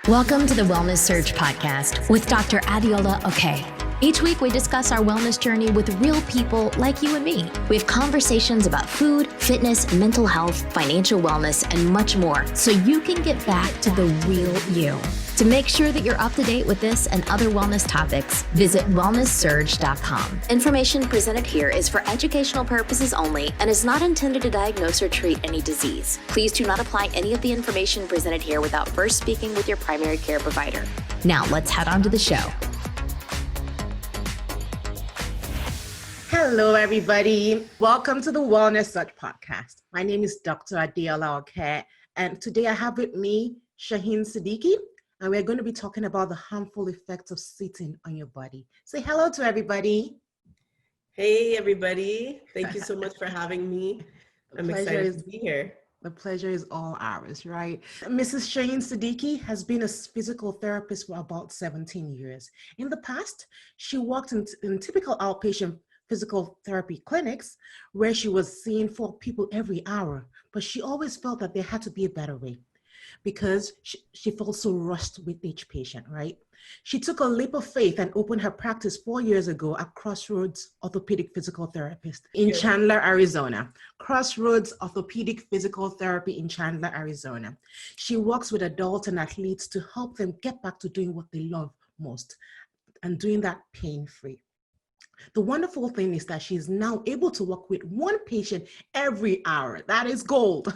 Welcome to the Wellness Surge podcast with Dr. Adiola Oke. Each week, we discuss our wellness journey with real people like you and me. We have conversations about food, fitness, mental health, financial wellness, and much more, so you can get back to the real you. To make sure that you're up to date with this and other wellness topics, visit wellnesssurge.com. Information presented here is for educational purposes only and is not intended to diagnose or treat any disease. Please do not apply any of the information presented here without first speaking with your primary care provider. Now, let's head on to the show. Hello, everybody. Welcome to the Wellness Surge podcast. My name is Dr. Adiola Oke, and today I have with me Shaheen Siddiqui, and we're going to be talking about the harmful effects of sitting on your body. Say hello to everybody. Hey, everybody. Thank you so much for having me. I'm excited to be here. The pleasure is all ours, right? Mrs. Shaheen Siddiqui has been a physical therapist for about 17 years. In the past, she worked in typical outpatient physical therapy clinics where she was seeing 4 people every hour, but she always felt that there had to be a better way because she felt so rushed with each patient, right? She took a leap of faith and opened her practice 4 years ago at Crossroads Orthopedic Physical Therapy in Chandler, Arizona. Crossroads Orthopedic Physical Therapy in Chandler, Arizona. She works with adults and athletes to help them get back to doing what they love most and doing that pain-free. The wonderful thing is that she's now able to work with 1 patient every hour. That is gold.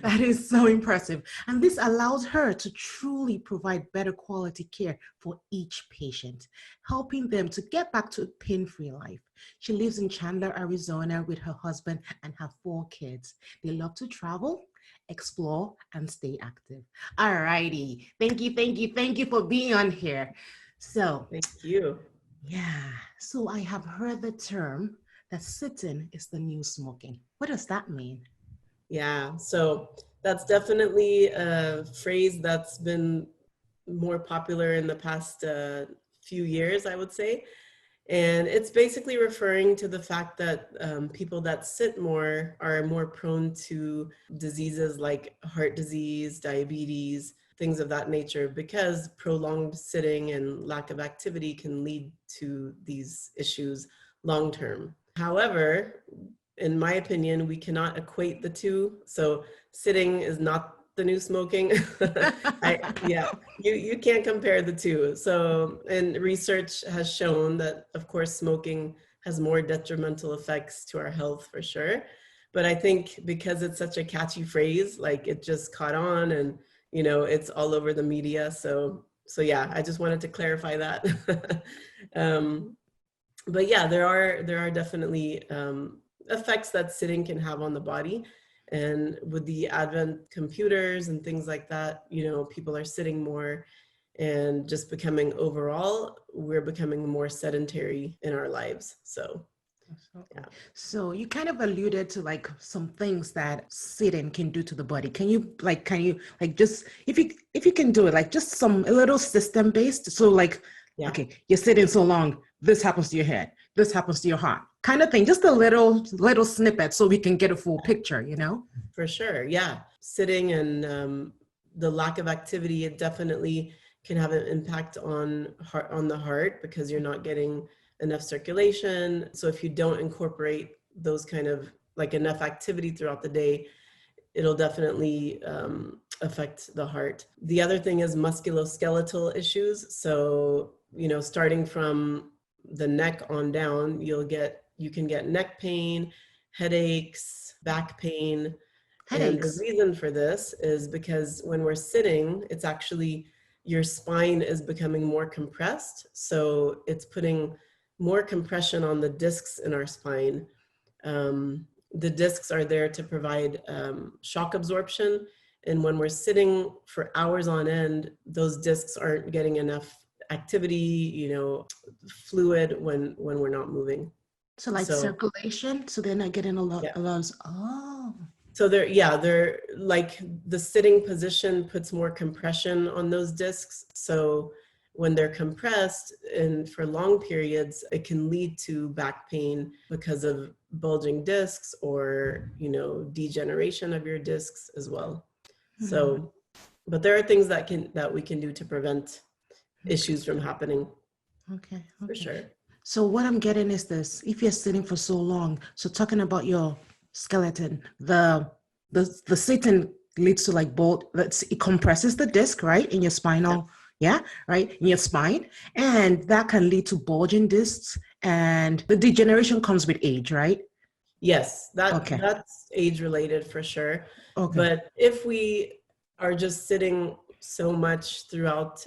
That is so impressive. And this allows her to truly provide better quality care for each patient, helping them to get back to a pain-free life. She lives in Chandler, Arizona with her husband and her 4 kids. They love to travel, explore, and stay active. All righty. Thank you for being on here. So, thank you. Yeah, so I have heard the term that sitting is the new smoking. What does that mean? Yeah, so that's definitely a phrase that's been more popular in the past few years, I would say. And it's basically referring to the fact that people that sit more are more prone to diseases like heart disease, diabetes, things of that nature, because prolonged sitting and lack of activity can lead to these issues long term. However, in my opinion, we cannot equate the two. So sitting is not the new smoking. You can't compare the two. So, and research has shown that, of course, smoking has more detrimental effects to our health for sure. But I think because it's such a catchy phrase, like it just caught on and it's all over the media. So yeah, I just wanted to clarify that. But yeah, there are definitely effects that sitting can have on the body. And with the advent computers and things like that, people are sitting more and just we're becoming more sedentary in our lives. So yeah. So you kind of alluded to like some things that sitting can do to the body. Can you just, if you can do it, like just a little system based. So like, yeah. Okay, you're sitting so long, this happens to your head, this happens to your heart, kind of thing. Just a little snippet so we can get a full picture, For sure, yeah. Sitting and the lack of activity, it definitely can have an impact on the heart because you're not getting enough circulation. So if you don't incorporate those kind of like enough activity throughout the day, it'll definitely affect the heart. The other thing is musculoskeletal issues. So, starting from the neck on down, you can get neck pain, headaches, back pain. Headaches. And the reason for this is because when we're sitting, it's actually your spine is becoming more compressed. So it's putting more compression on the discs in our spine. The discs are there to provide shock absorption. And when we're sitting for hours on end, those discs aren't getting enough activity, fluid when we're not moving. So circulation, so they're not getting a lot. So they're like the sitting position puts more compression on those discs. So when they're compressed and for long periods, it can lead to back pain because of bulging discs or, degeneration of your discs as well. Mm-hmm. So but there are things that we can do to prevent issues from happening. Okay. For sure. So what I'm getting is this: if you're sitting for so long, so talking about your skeleton, the sitting leads to like it compresses the disc, right, in your spinal, right, in your spine, and that can lead to bulging discs, and the degeneration comes with age, right? Yes, that's age related for sure. Okay. But if we are just sitting so much throughout,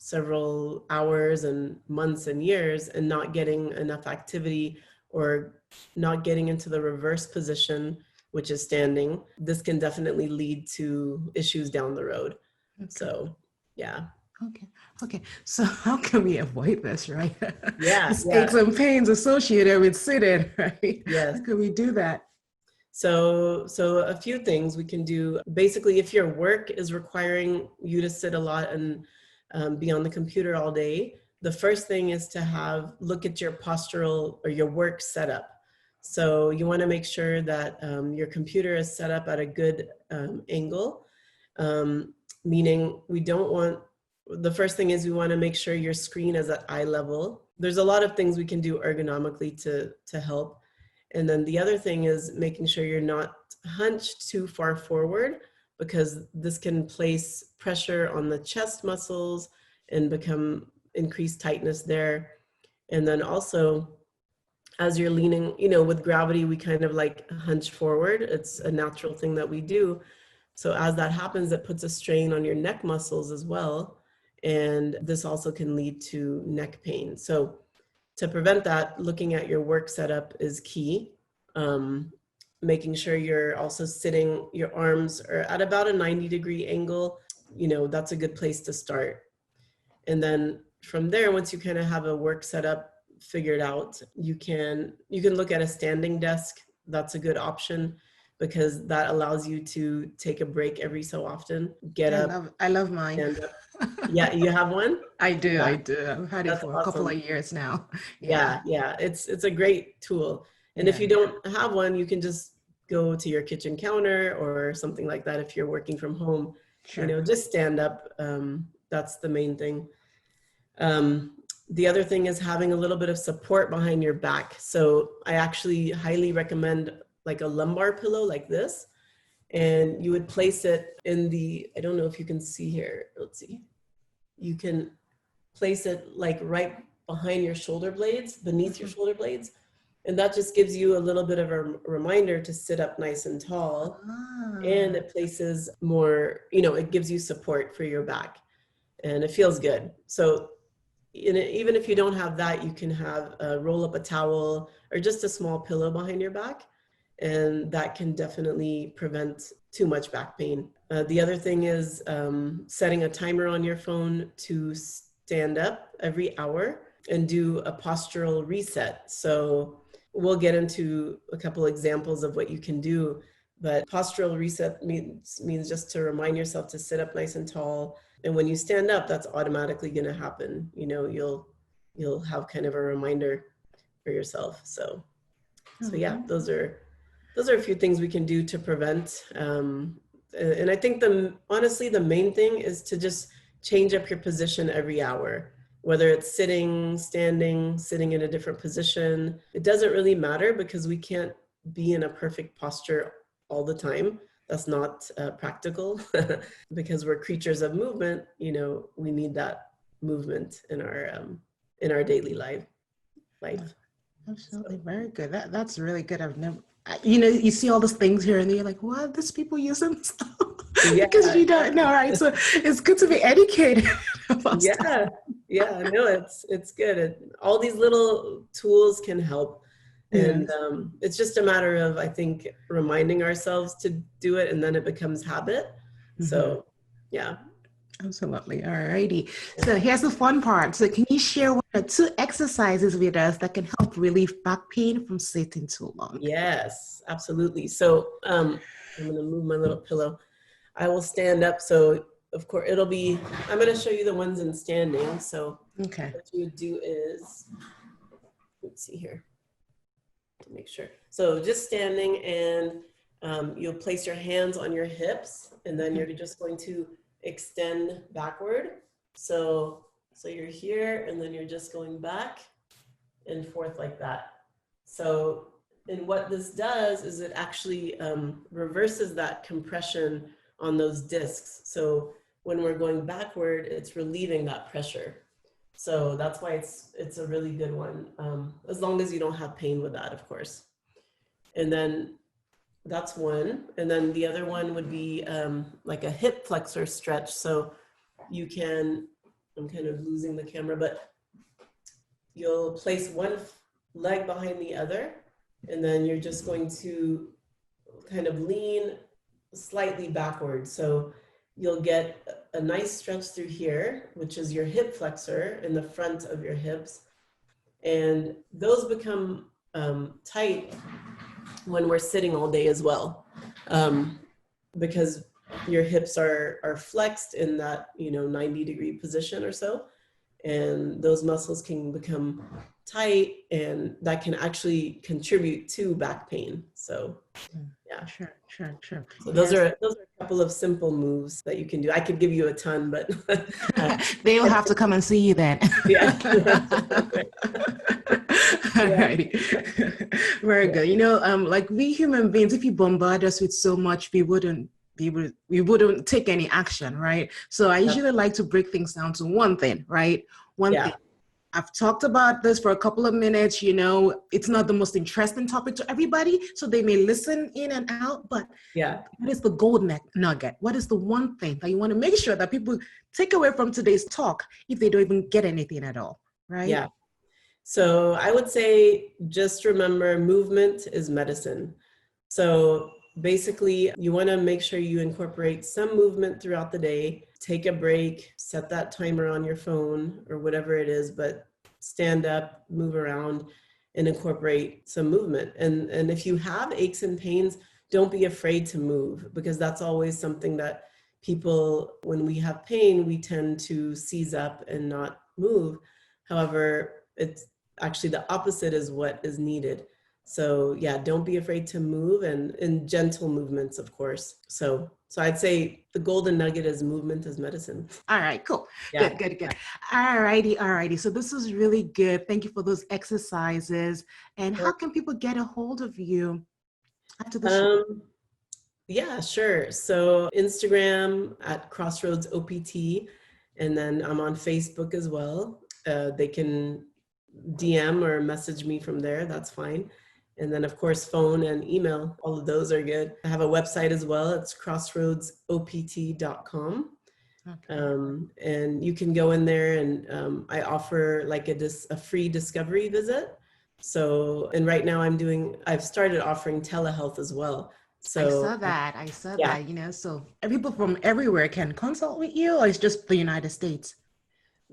several hours and months and years and not getting enough activity or not getting into the reverse position, which is standing, this can definitely lead to issues down the road. Okay. So, yeah. Okay. So how can we avoid this, right? Yeah. Aches and pains associated with sitting, right? Yes. How can we do that? So a few things we can do. Basically, if your work is requiring you to sit a lot and be on the computer all day, the first thing is to look at your postural or your work setup. So you want to make sure that your computer is set up at a good angle, meaning the first thing is we want to make sure your screen is at eye level. There's a lot of things we can do ergonomically to help. And then the other thing is making sure you're not hunched too far forward, because this can place pressure on the chest muscles and become increased tightness there. And then also, as you're leaning, with gravity, we kind of like hunch forward. It's a natural thing that we do. So as that happens, it puts a strain on your neck muscles as well. And this also can lead to neck pain. So to prevent that, looking at your work setup is key. Making sure you're also sitting, your arms are at about a 90-degree angle. That's a good place to start. And then from there, once you kind of have a work setup figured out, you can look at a standing desk. That's a good option, because that allows you to take a break every so often. I love mine. Stand up. Yeah, you have one? I do. Yeah. I've had it for a couple of years now. Yeah. It's a great tool. And if you don't have one, you can just go to your kitchen counter or something like that. If you're working from home, just stand up. That's the main thing. The other thing is having a little bit of support behind your back. So I actually highly recommend like a lumbar pillow like this. And you would place it I don't know if you can see here. Let's see. You can place it like right behind your shoulder blades, beneath your shoulder blades. And that just gives you a little bit of a reminder to sit up nice and tall. And it places more, it gives you support for your back, and it feels good. So even if you don't have that, you can roll up a towel or just a small pillow behind your back. And that can definitely prevent too much back pain. The other thing is setting a timer on your phone to stand up every hour and do a postural reset. So we'll get into a couple examples of what you can do, but postural reset means just to remind yourself to sit up nice and tall. And when you stand up, that's automatically going to happen. You'll have kind of a reminder for yourself. So yeah, those are a few things we can do to prevent. And I think honestly, the main thing is to just change up your position every hour, whether it's sitting, standing, sitting in a different position. It doesn't really matter, because we can't be in a perfect posture all the time. That's not practical because we're creatures of movement. We need that movement in our daily life. Absolutely. Very good. That's really good. I've never, you see all those things here and there, you're like, what? These people use them? Because you don't know, right? So it's good to be educated about stuff. No, it's good. All these little tools can help. And it's just a matter of, I think, reminding ourselves to do it, and then it becomes habit. So, yeah. Absolutely. All righty. So here's the fun part. So can you share 1 or 2 exercises with us that can help relieve back pain from sitting too long? Yes, absolutely. So I'm going to move my little pillow. I will stand up. So of course I'm going to show you the ones in standing. So what you would do is, let's see here to make sure. So just standing, and You'll place your hands on your hips, and then you're just going to extend backward. So you're here, and then you're just going back and forth like that. So, and what this does is it actually reverses that compression on those discs. So when we're going backward, it's relieving that pressure. So that's why it's a really good one, as long as you don't have pain with that, of course. And then that's one. And then the other one would be like a hip flexor stretch. So you can, I'm kind of losing the camera, but you'll place one leg behind the other, and then you're just going to kind of lean slightly backward. So you'll get a nice stretch through here, which is your hip flexor in the front of your hips. And those become tight when we're sitting all day as well, because your hips are flexed in that 90-degree position or so, and those muscles can become tight, and that can actually contribute to back pain. So yeah, sure. So those are a couple of simple moves that you can do. I could give you a ton, but they'll have to come and see you then. Yeah. Alrighty. Very good. Like we human beings, if you bombard us with so much, we wouldn't take any action, right? So I usually like to break things down to one thing, right? One thing. I've talked about this for a couple of minutes. It's not the most interesting topic to everybody, so they may listen in and out, but what is the golden nugget? What is the one thing that you want to make sure that people take away from today's talk if they don't even get anything at all, right? Yeah. So I would say just remember, movement is medicine. So basically, you want to make sure you incorporate some movement throughout the day. Take a break, set that timer on your phone or whatever it is, but stand up, move around, and incorporate some movement. And if you have aches and pains, don't be afraid to move, because that's always something that people, when we have pain, we tend to seize up and not move. However, it's actually the opposite is what is needed. So yeah, don't be afraid to move, and in gentle movements, of course. So I'd say the golden nugget is movement is medicine. All right, cool. Yeah. Good. All righty. So this is really good. Thank you for those exercises. And how can people get a hold of you after the show? Yeah, sure. So Instagram at Crossroads OPT, and then I'm on Facebook as well. They can DM or message me from there. That's fine. And then, of course, phone and email, all of those are good. I have a website as well. It's crossroadsopt.com. Okay. And you can go in there, and I offer like a free discovery visit. So, and right now I've started offering telehealth as well. So I saw that, so people from everywhere can consult with you, or it's just the United States?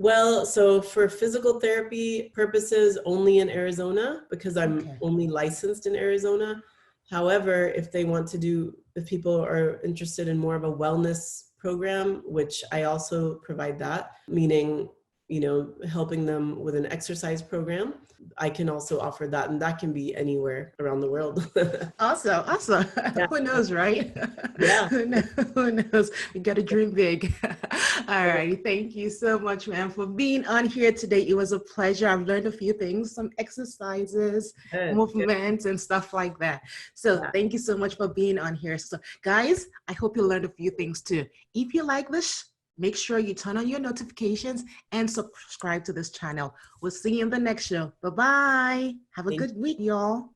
Well, so for physical therapy purposes, only in Arizona, because I'm only licensed in Arizona. However, if people are interested in more of a wellness program, which I also provide that, meaning, helping them with an exercise program, I can also offer that, and that can be anywhere around the world. Awesome. Yeah. Who knows, right? Yeah. Who knows? We got to dream big. All right. Thank you so much, ma'am, for being on here today. It was a pleasure. I've learned a few things, some exercises, movements, and stuff like that. So thank you so much for being on here. So guys, I hope you learned a few things too. If you like this, make sure you turn on your notifications and subscribe to this channel. We'll see you in the next show. Bye-bye. Have a good week, y'all.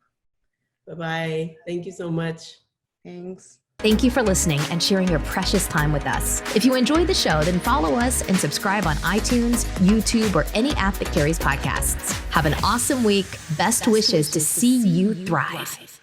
Bye-bye. Thank you so much. Thanks. Thank you for listening and sharing your precious time with us. If you enjoyed the show, then follow us and subscribe on iTunes, YouTube, or any app that carries podcasts. Have an awesome week. Best wishes to see you thrive.